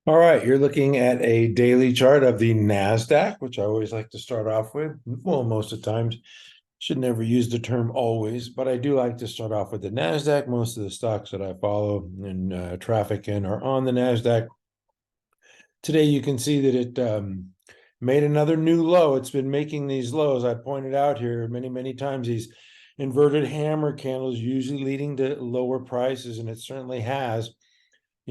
All right, you're looking at a daily chart of the Nasdaq, which I always like to start off with. Well, most of the times, should never use the term always, but I do like to start off with the Nasdaq. Most of the stocks that I follow and traffic in are on the Nasdaq. Today, you can see that it made another new low. It's been making these lows. I pointed out here many times these inverted hammer candles usually leading to lower prices, and it certainly has.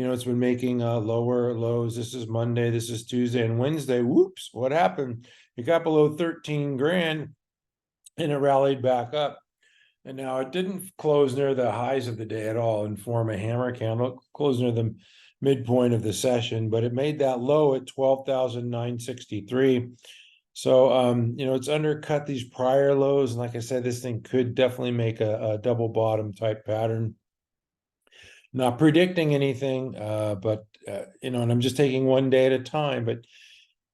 It's been making lower lows. This is Monday, this is Tuesday, and Wednesday. Whoops, what happened? It got below 13 grand and it rallied back up. And now it didn't close near the highs of the day at all and form a hammer candle. It closed near the midpoint of the session, but it made that low at 12,963. So, it's undercut these prior lows. And like I said, this thing could definitely make a double bottom type pattern. Not predicting anything, but and I'm just taking one day at a time. But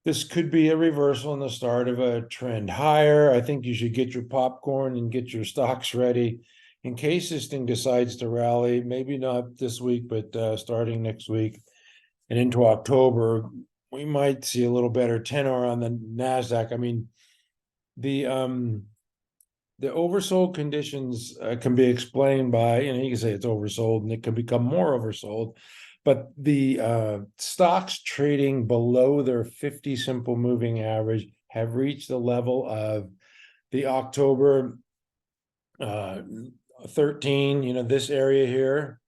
this could be a reversal in the start of a trend higher. I think you should get your popcorn and get your stocks ready in case this thing decides to rally. Maybe not this week, but starting next week and into October, we might see a little better tenor on the Nasdaq. I mean, the oversold conditions can be explained by, you can say it's oversold and it can become more oversold, but the stocks trading below their 50 simple moving average have reached the level of the October 13, this area here,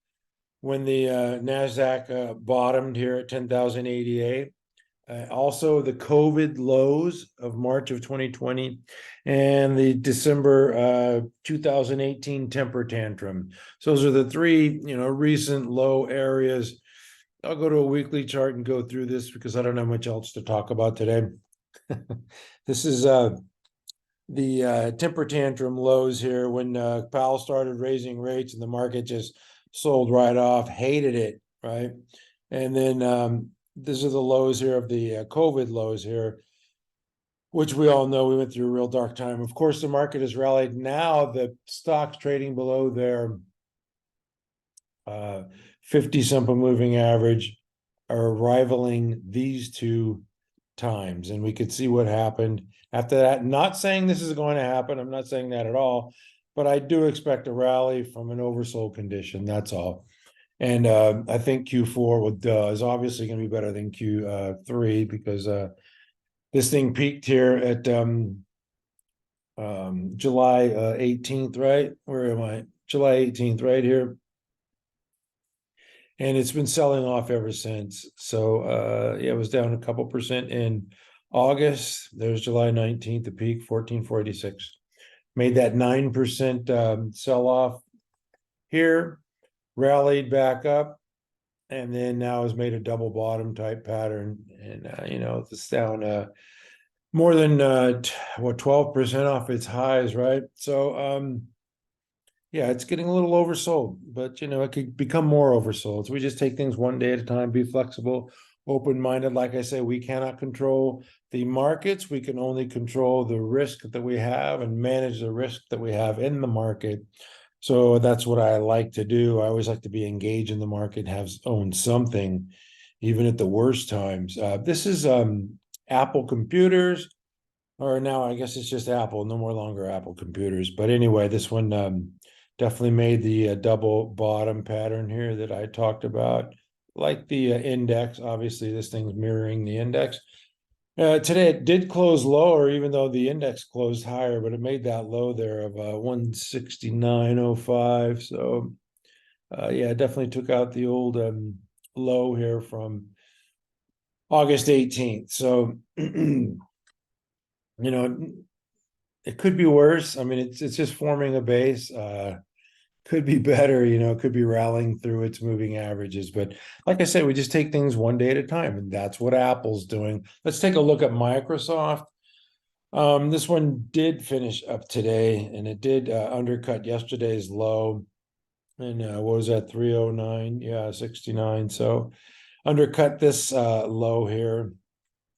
when the NASDAQ bottomed here at 10,088. Also, the COVID lows of March of 2020 and the December 2018 temper tantrum. So those are the three, recent low areas. I'll go to a weekly chart and go through this because I don't have much else to talk about today. This is the temper tantrum lows here when Powell started raising rates and the market just sold right off, hated it, right? And then these are the lows here of the COVID lows here, which we all know we went through a real dark time. Of course, the market has rallied. Now the stocks trading below their 50 simple moving average are rivaling these two times. And we could see what happened after that. Not saying this is going to happen. I'm not saying that at all. But I do expect a rally from an oversold condition. That's all. And I think Q4 is obviously going to be better than Q3 because this thing peaked here at July 18th, right? Where am I? July 18th, right here. And it's been selling off ever since. So yeah, it was down a couple percent in August. There's July 19th, the peak, 1446. Made that 9% sell off here, rallied back up, and then now has made a double bottom type pattern. And it's down more than 12% off its highs, right? So yeah, it's getting a little oversold, but it could become more oversold. So we just take things one day at a time, be flexible, open-minded. Like I say, we cannot control the markets. We can only control the risk that we have and manage the risk that we have in the market. So that's what I like to do. I always like to be engaged in the market, own something, even at the worst times. This is Apple computers, or now I guess it's just Apple, no more longer Apple computers. But anyway, this one definitely made the double bottom pattern here that I talked about. Like the index, obviously this thing's mirroring the index. Today it did close lower, even though the index closed higher, but it made that low there of 169.05. So yeah, definitely took out the old low here from August 18th. So it could be worse. I mean, it's just forming a base. Could be better, could be rallying through its moving averages. But like I said, we just take things one day at a time, and that's what Apple's doing. Let's take a look at Microsoft. This one did finish up today, and it did undercut yesterday's low. And what was that? 309, yeah, 69. So undercut this low here.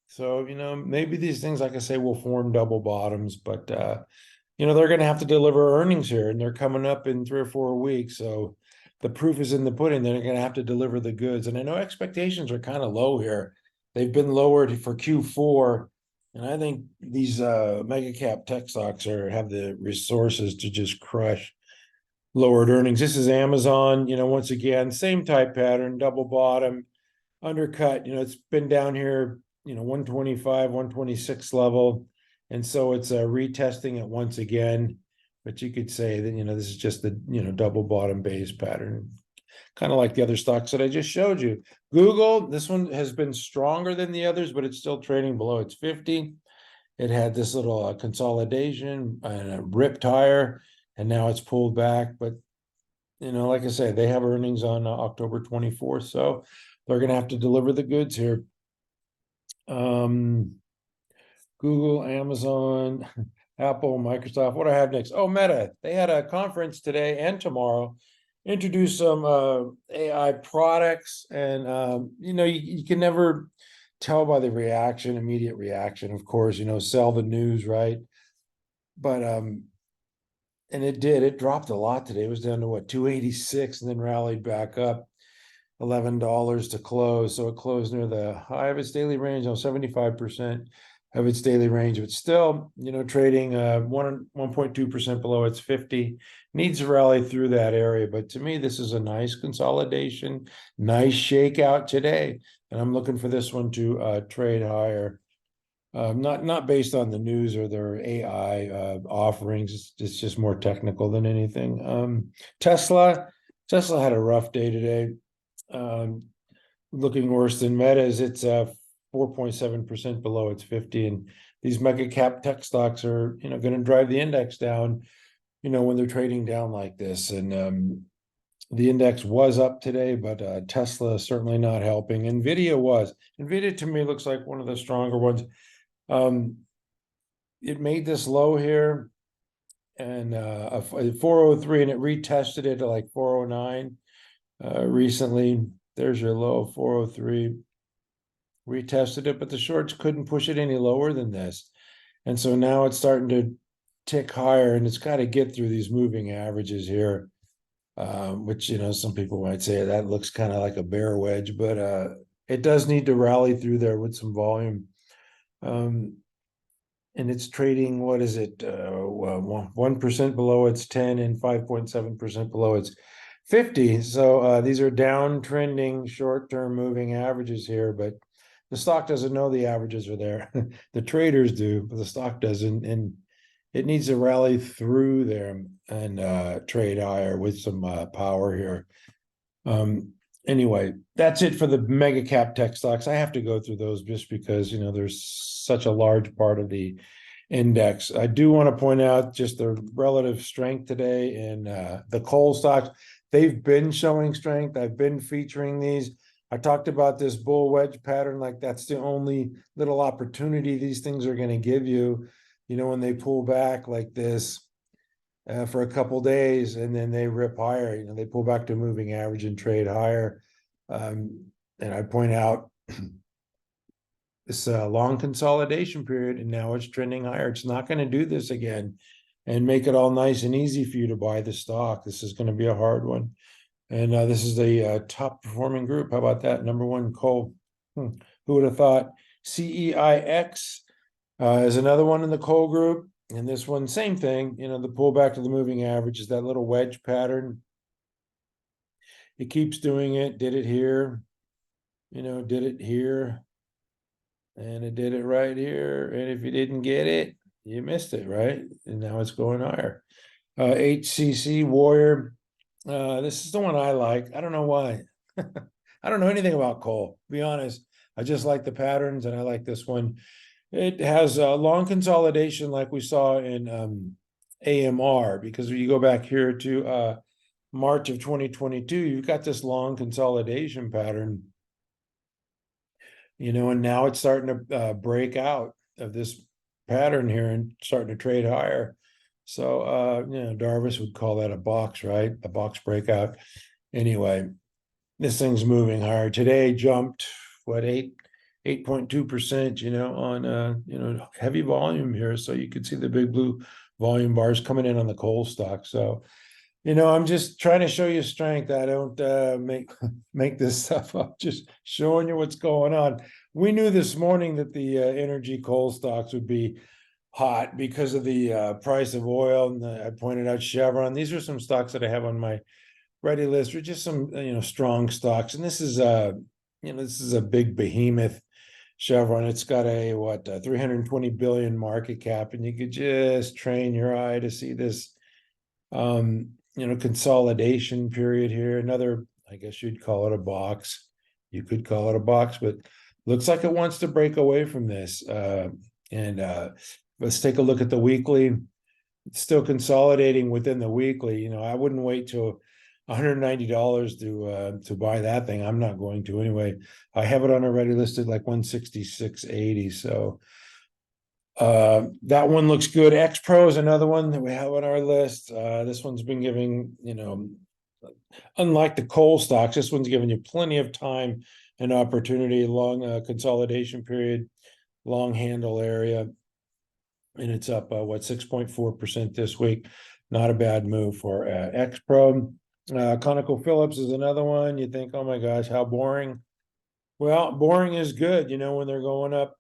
So, maybe these things, like I say, will form double bottoms, but they're going to have to deliver earnings here, and they're coming up in 3 or 4 weeks. So the proof is in the pudding. They're going to have to deliver the goods. And I know expectations are kind of low here. They've been lowered for Q4. And I think these mega cap tech stocks have the resources to just crush lowered earnings. This is Amazon, once again, same type pattern, double bottom, undercut. It's been down here, 125, 126 level. And so it's retesting it once again. But you could say that, this is just the, double bottom base pattern, kind of like the other stocks that I just showed you. Google, this one has been stronger than the others, but it's still trading below its 50. It had this little consolidation and a ripped higher, and now it's pulled back. But, like I say, they have earnings on October 24th, so they're going to have to deliver the goods here. Google, Amazon, Apple, Microsoft. What do I have next? Oh, Meta. They had a conference today and tomorrow. Introduce some AI products, and you can never tell by the immediate reaction. Of course, sell the news, right? But and it dropped a lot today. It was down to what, 286, and then rallied back up $11 to close. So it closed near the high of its daily range, 75% of its daily range, but still, trading 1.2% below its 50. Needs to rally through that area. But to me, this is a nice consolidation, nice shakeout today. And I'm looking for this one to trade higher. Not based on the news or their AI offerings. It's just more technical than anything. Tesla had a rough day today. Looking worse than Meta's. It's 4.7% below its 50, and these mega cap tech stocks are going to drive the index down when they're trading down like this. And the index was up today, but Tesla is certainly not helping. NVIDIA to me looks like one of the stronger ones. It made this low here and 403, and it retested it to like 409 recently. There's your low, 403. Retested it, but the shorts couldn't push it any lower than this. And so now it's starting to tick higher, and it's got to get through these moving averages here, which, some people might say that looks kind of like a bear wedge, but it does need to rally through there with some volume. And it's trading, what is it, 1% below its 10 and 5.7% below its 50. So these are downtrending short-term moving averages here, but the stock doesn't know the averages are there. The traders do, but the stock doesn't, and it needs to rally through there and trade higher with some power here. Anyway, that's it for the mega cap tech stocks. I have to go through those just because there's such a large part of the index. I do want to point out just the relative strength today in the coal stocks. They've been showing strength. I've been featuring these. I talked about this bull wedge pattern, like that's the only little opportunity these things are going to give you, when they pull back like this for a couple days and then they rip higher, they pull back to moving average and trade higher. And I point out this long consolidation period, and now it's trending higher. It's not going to do this again and make it all nice and easy for you to buy the stock. This is going to be a hard one. And this is the top performing group. How about that? Number one, coal. Who would have thought? CEIX is another one in the coal group. And this one, same thing. The pullback to the moving average is that little wedge pattern. It keeps doing it. Did it here. Did it here. And it did it right here. And if you didn't get it, you missed it, right? And now it's going higher. HCC, Warrior. This is the one I like. I don't know why. I don't know anything about coal, to be honest. I just like the patterns, and I like this one. It has a long consolidation like we saw in AMR, because when you go back here to March of 2022, you've got this long consolidation pattern, and now it's starting to break out of this pattern here and starting to trade higher. So, Darvis would call that a box, right? A box breakout. Anyway, this thing's moving higher. Today jumped, 8.2%, on, heavy volume here. So you could see the big blue volume bars coming in on the coal stock. So I'm just trying to show you strength. I don't make this stuff up. Just showing you what's going on. We knew this morning that the energy coal stocks would be hot because of the price of oil. And I pointed out Chevron. These are some stocks that I have on my ready list, or just some strong stocks. And this is a big behemoth. Chevron. It's got a 320 billion market cap, and you could just train your eye to see this consolidation period here. Another, I guess you'd call it a box. You could call it a box, but looks like it wants to break away from this. And let's take a look at the weekly. It's still consolidating within the weekly. I wouldn't wait till $190 to buy that thing. I'm not going to anyway. I have it on already listed like 166.80. So that one looks good. XPRO is another one that we have on our list. This one's been giving, unlike the coal stocks, this one's giving you plenty of time and opportunity, long consolidation period, long handle area. And it's up, 6.4% this week. Not a bad move for XPRO. ConocoPhillips is another one. You think, oh my gosh, how boring. Well, boring is good, when they're going up.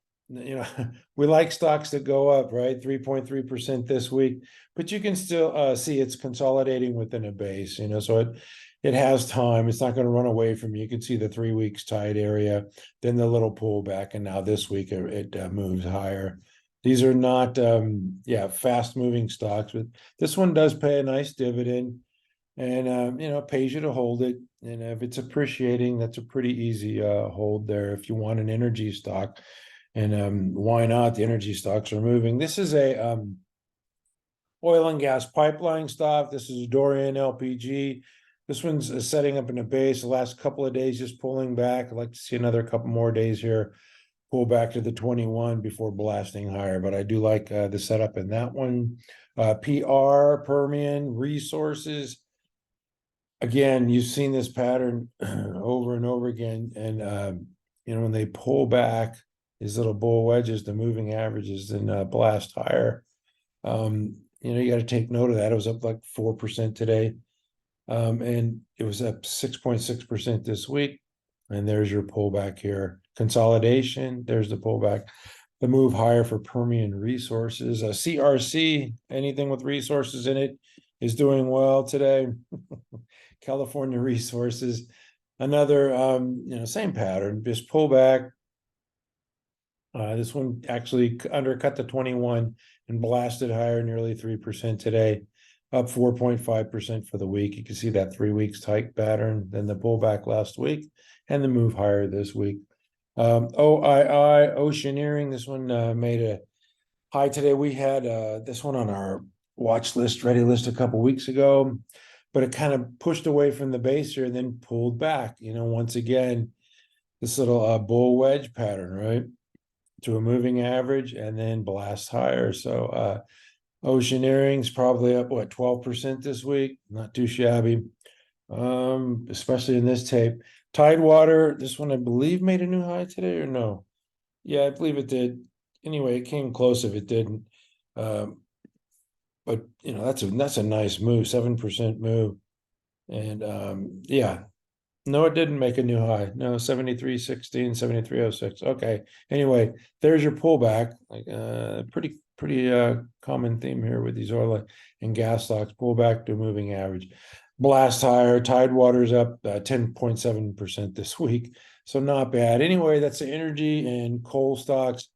We like stocks that go up, right? 3.3% this week, but you can still see it's consolidating within a base, so it has time. It's not going to run away from you. You can see the 3 weeks tight area, then the little pullback, and now this week it moves higher. These are not, fast moving stocks, but this one does pay a nice dividend, and it pays you to hold it. And if it's appreciating, that's a pretty easy hold there if you want an energy stock. And why not? The energy stocks are moving. This is a oil and gas pipeline stock. This is Dorian LPG. This one's setting up in a base. The last couple of days just pulling back. I'd like to see another couple more days here, pull back to the 21 before blasting higher. But I do like the setup in that one. PR, Permian Resources. Again, you've seen this pattern over and over again. And, when they pull back, these little bull wedges, the moving averages, and blast higher. You got to take note of that. It was up like 4% today. And it was up 6.6% this week. And there's your pullback here. Consolidation, there's the pullback. The move higher for Permian Resources. CRC, anything with resources in it, is doing well today. California Resources, another, same pattern, just pullback. This one actually undercut the 21 and blasted higher, nearly 3% today, up 4.5% for the week. You can see that 3 weeks tight pattern, then the pullback last week, and the move higher this week. OII, Oceaneering, this one made a high today. We had this one on our watch list, ready list a couple weeks ago, but it kind of pushed away from the base here and then pulled back. Once again, this little bull wedge pattern, right, to a moving average and then blast higher. So Oceaneering's probably up 12% this week. Not too shabby, especially in this tape. Tidewater, this one I believe made a new high today, or no? Yeah, I believe it did. Anyway, it came close if it didn't. But that's a nice move, 7% move. And no, it didn't make a new high. No, 73.16, 73.06. Okay. Anyway, there's your pullback. Like pretty common theme here with these oil and gas stocks. Pullback to moving average. Blast higher. Tidewater's up 10.7% this week. So not bad. Anyway, that's the energy and coal stocks.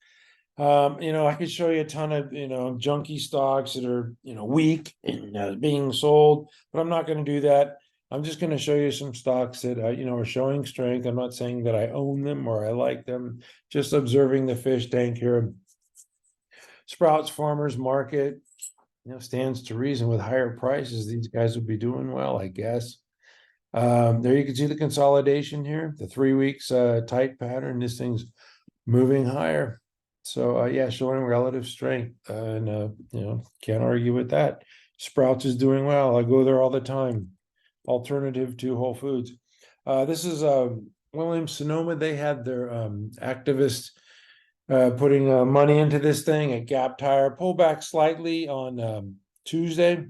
I could show you a ton of junky stocks that are weak and being sold, but I'm not going to do that. I'm just going to show you some stocks that are showing strength. I'm not saying that I own them or I like them, just observing the fish tank here. Sprouts Farmers Market, stands to reason with higher prices these guys would be doing well, I guess. There you can see the consolidation here, the 3 weeks tight pattern. This thing's moving higher. So showing relative strength, and can't argue with that. Sprouts is doing well. I go there all the time. Alternative to Whole Foods. This is Williams Sonoma. They had their activists putting money into this thing at Gap Tire. Pull back slightly on Tuesday,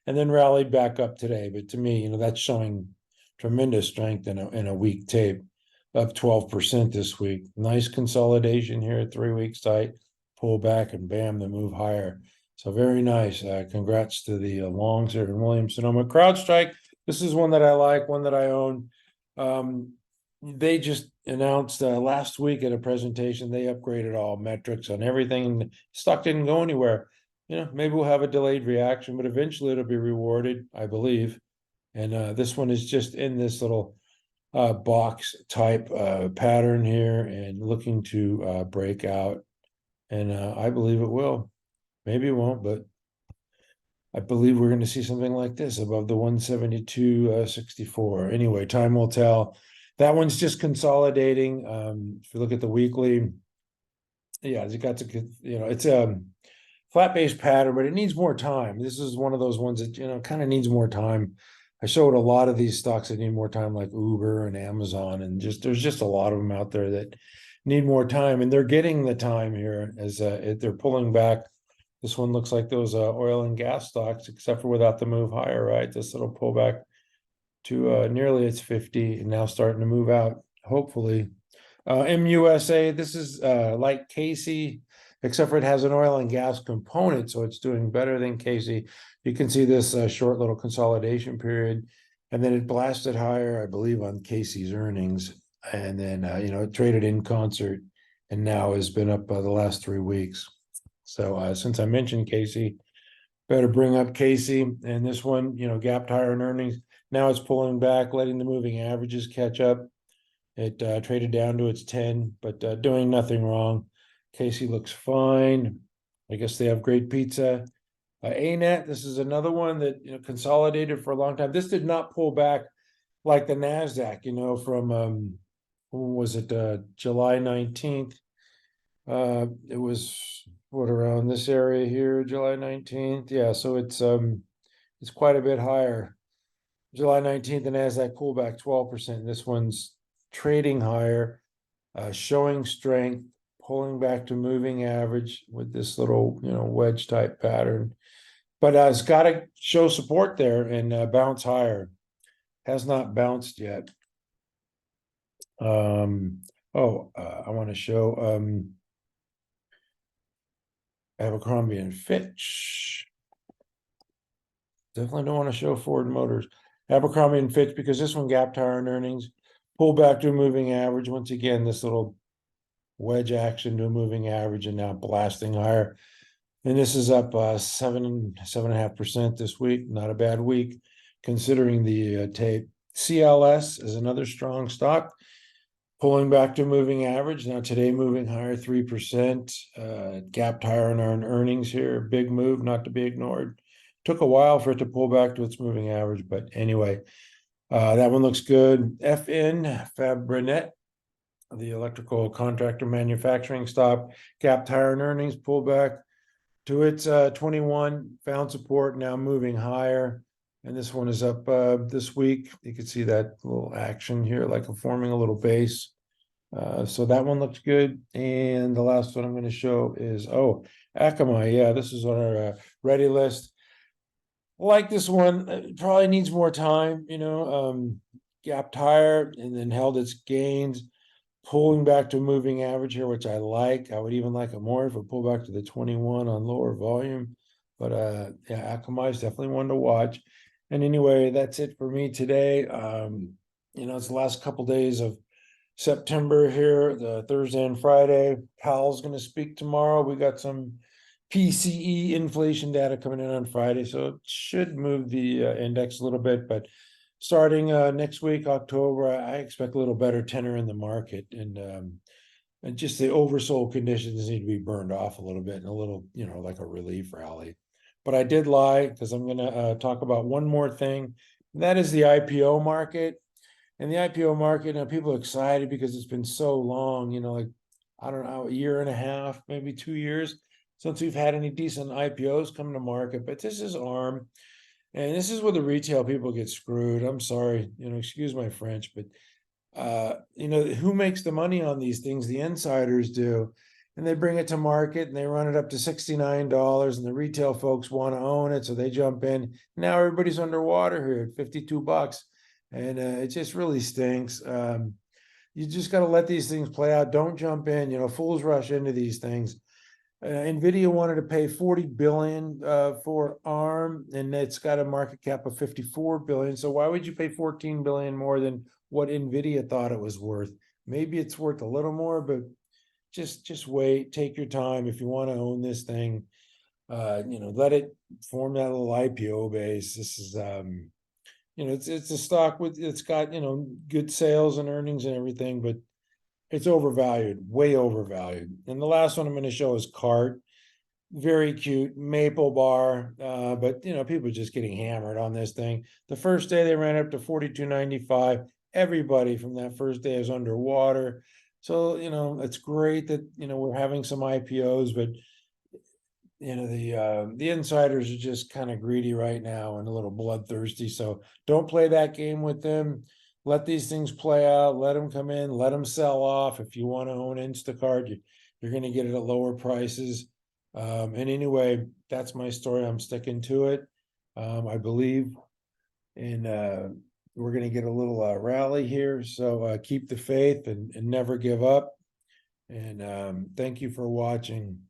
and then rallied back up today. But to me, that's showing tremendous strength in a weak tape, up 12% this week. Nice consolidation here at 3 weeks tight, pull back, and bam, the move higher. So very nice. Congrats to the longs here in Williams-Sonoma. CrowdStrike, this is one that I like, one that I own. They just announced last week at a presentation, they upgraded all metrics on everything, and stock didn't go anywhere. Maybe we'll have a delayed reaction, but eventually it'll be rewarded, I believe. And this one is just in this little box type pattern here and looking to break out. And I believe it will. Maybe it won't, but I believe we're going to see something like this above the 172.64. Anyway, time will tell. That one's just consolidating. If you look at the weekly, yeah, it's a flat-based pattern, but it needs more time. This is one of those ones that, kind of needs more time. I showed a lot of these stocks that need more time, like Uber and Amazon, and there's just a lot of them out there that need more time, and they're getting the time here as they're pulling back. This one looks like those oil and gas stocks, except for without the move higher, right? This little pullback to nearly its 50 and now starting to move out, hopefully. MUSA, this is like CASY, except for it has an oil and gas component, so it's doing better than CASY. You can see this short little consolidation period, and then it blasted higher, I believe, on CASY's earnings, and then it traded in concert, and now has been up the last 3 weeks. So since I mentioned CASY, better bring up CASY, and this one, gapped higher in earnings. Now it's pulling back, letting the moving averages catch up. It traded down to its 10, but doing nothing wrong. CASY looks fine. I guess they have great pizza. ANET, this is another one that consolidated for a long time. This did not pull back like the Nasdaq, from when was it, July 19th. It was around this area here, July 19th. Yeah, so it's quite a bit higher. July 19th, the Nasdaq pulled back 12%. This one's trading higher, showing strength, pulling back to moving average with this little wedge type pattern, but it's got to show support there and bounce higher. Has not bounced yet. I want to show Abercrombie and Fitch. Definitely don't want to show Ford Motors. Abercrombie and Fitch, because this one gapped higher in earnings, pull back to a moving average. Once again, this little wedge action to a moving average, and now blasting higher. And this is up 7.5% this week. Not a bad week considering the tape. CLS is another strong stock, pulling back to a moving average. Now today moving higher 3%, gapped higher in our earnings here. Big move, not to be ignored. Took a while for it to pull back to its moving average, but anyway, that one looks good. FN, Fabrinet, the electrical contractor manufacturing stock, gapped higher in earnings, pulled back to its 21, found support, now moving higher. And this one is up this week. You can see that little action here, like forming a little base. So that one looks good. And the last one I'm going to show is, AKAM. Yeah, this is on our ready list. Like this one, it probably needs more time, gapped higher and then held its gains, pulling back to a moving average here, which I like. I would even like it more if it pulled back to the 21 on lower volume. But yeah, AKAM is definitely one to watch. And anyway, that's it for me today. It's the last couple days of September here, the Thursday and Friday. Powell's going to speak tomorrow. We got some PCE inflation data coming in on Friday, so it should move the index a little bit. But starting next week, October, I expect a little better tenor in the market, and just the oversold conditions need to be burned off a little bit, and a little, like a relief rally. But I did lie, because I'm going to talk about one more thing, and that is the IPO market. And the IPO market, people are excited because it's been so long, like, I don't know, a year and a half, maybe 2 years since we've had any decent IPOs come to market. But this is ARM, and this is where the retail people get screwed. I'm sorry, excuse my French, but who makes the money on these things? The insiders do. and they bring it to market and they run it up to $69, and the retail folks want to own it, so they jump in. Now everybody's underwater here at $52, and it just really stinks. You just got to let these things play out. Don't jump in. Fools rush into these things. NVIDIA wanted to pay $40 billion for ARM, and it's got a market cap of $54 billion. So why would you pay $14 billion more than what NVIDIA thought it was worth? Maybe it's worth a little more, but just wait. Take your time. If you want to own this thing, let it form that little IPO base. This is it's a stock it's got good sales and earnings and everything, but it's overvalued, way overvalued. And the last one I'm going to show is CART. Very cute maple bar, but people are just getting hammered on this thing. The first day they ran up to $42.95. Everybody from that first day is underwater. So it's great that we're having some IPOs, but the insiders are just kind of greedy right now and a little bloodthirsty. So don't play that game with them. Let these things play out. Let them come in. Let them sell off. If you want to own Instacart, you're going to get it at lower prices. And anyway, that's my story. I'm sticking to it. I believe in we're going to get a little rally here. So keep the faith and never give up. And thank you for watching.